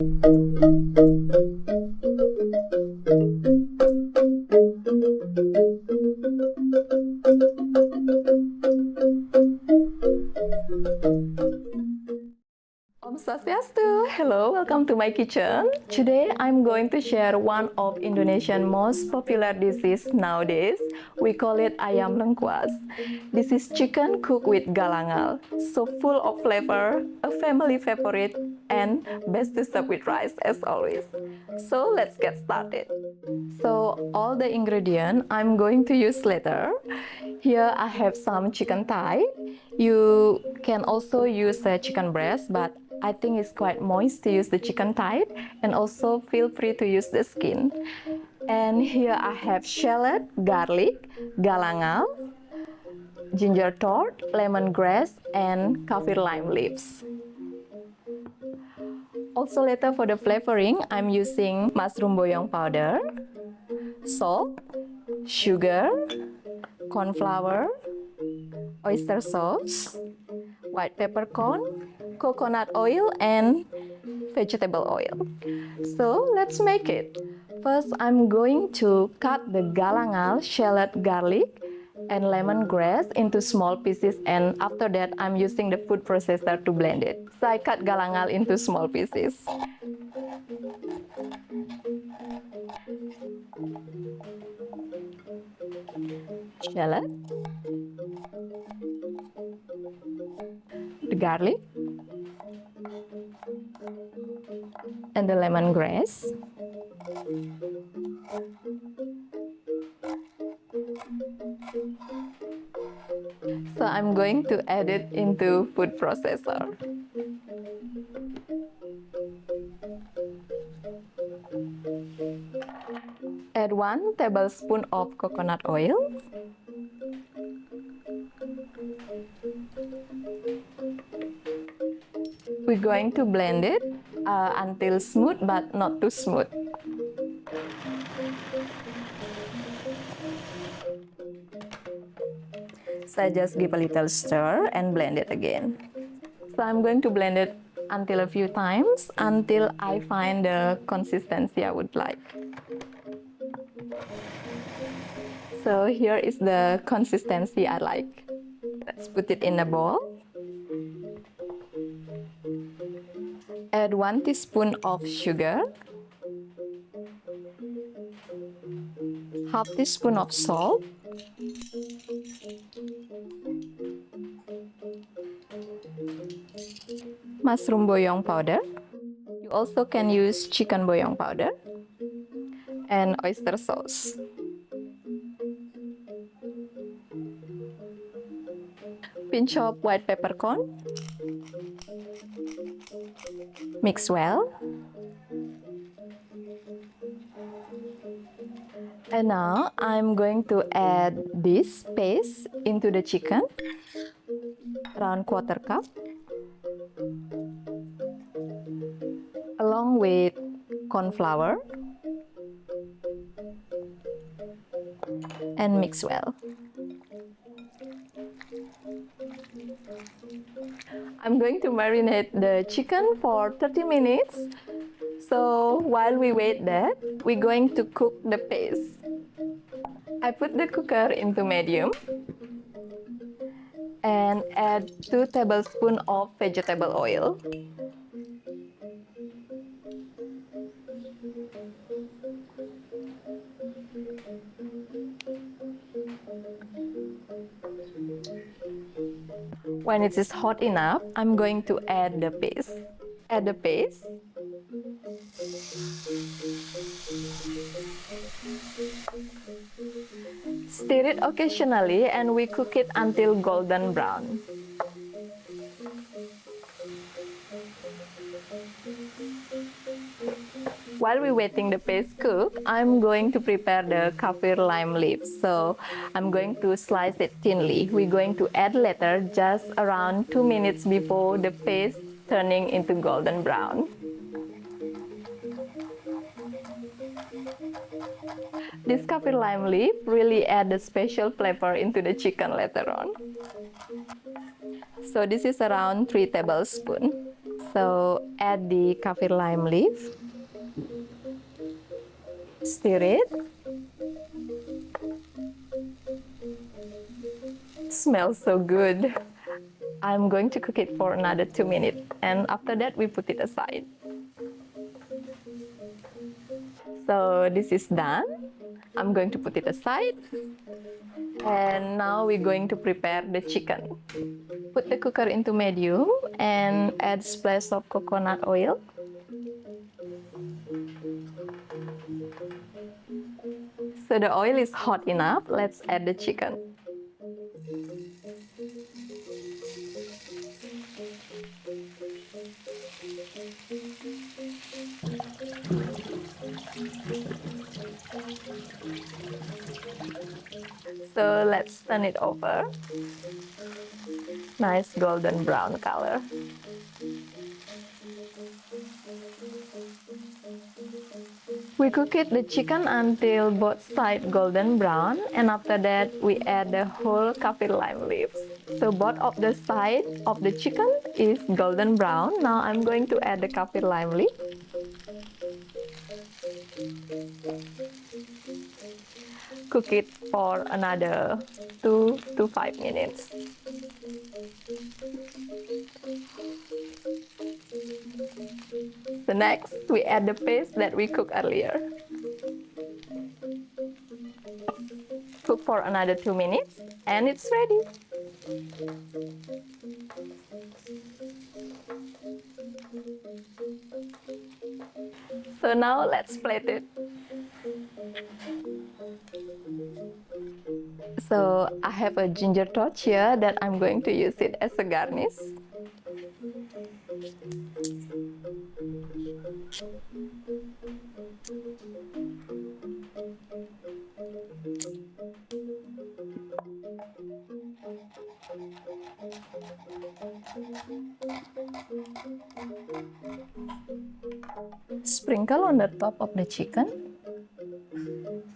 Om Swastiastu! Hello, welcome to my kitchen. Today I'm going to share one of Indonesian most popular dishes nowadays. We call it Ayam Lengkuas. This is chicken cooked with galangal, so full of flavor, a family favorite, and best to serve with rice as always. So let's get started. So all the ingredients I'm going to use later. Here I have some chicken thigh. You can also use a chicken breast, but I think it's quite moist to use the chicken thigh, and also feel free to use the skin. And here I have shallot, garlic, galangal, ginger tart, lemongrass, and kaffir lime leaves. Also later for the flavoring, I'm using mushroom boyong powder, salt, sugar, corn flour, oyster sauce, white peppercorn, coconut oil, and vegetable oil. So let's make it. First, I'm going to cut the galangal, shallot, garlic, and lemongrass into small pieces, and after that, I'm using the food processor to blend it. So I cut galangal into small pieces. Shallot, the garlic, and the lemongrass. So I'm going to add it into food processor. Add 1 tablespoon of coconut oil. We're going to blend it until smooth, but not too smooth. So I just give a little stir and blend it again. So I'm going to blend it until a few times until I find the consistency I would like. So here is the consistency I like. Let's put it in a bowl. Add 1 teaspoon of sugar, half teaspoon of salt, mushroom boyong powder. You also can use chicken boyong powder, and oyster sauce. Pinch of white peppercorn. Mix well. And now I'm going to add this paste into the chicken, around 1/4 cup, along with corn flour, and mix well. I'm going to marinate the chicken for 30 minutes. So while we wait that, we're going to cook the paste. I put the cooker into medium and add 2 tablespoons of vegetable oil. When it is hot enough, I'm going to add the paste. Add the paste. Stir it occasionally and we cook it until golden brown. While we're waiting the paste cook, I'm going to prepare the kaffir lime leaves. So I'm going to slice it thinly. We're going to add later, just around 2 minutes before the paste turning into golden brown. This kaffir lime leaf really add a special flavor into the chicken later on. So this is around 3 tablespoons. So add the kaffir lime leaf, stir it. Smells so good. I'm going to cook it for another 2 minutes, and after that we put it aside. So this is done. I'm going to put it aside, and now we're going to prepare the chicken. Put the cooker into medium and add splash of coconut oil. So the oil is hot enough, let's add the chicken. So let's turn it over. Nice golden brown color. We cook the chicken until both sides golden brown, and after that we add the whole kaffir lime leaves. So both of the sides of the chicken is golden brown. Now I'm going to add the kaffir lime leaf. Cook it for another 2 to 5 minutes. So next, we add the paste that we cooked earlier. Cook for another 2 minutes, and it's ready. So now let's plate it. So I have a ginger torch here that I'm going to use it as a garnish. Sprinkle on the top of the chicken.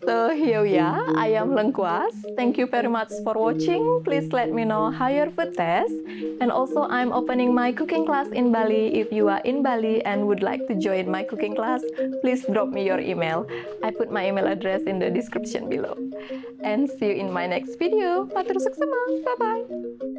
So here we are, Ayam Lengkuas. Thank you very much for watching. Please let me know how your food tastes. And also I'm opening my cooking class in Bali. If you are in Bali and would like to join my cooking class, please drop me your email. I put my email address in the description below. And see you in my next video. Matur Suksma. Bye-bye.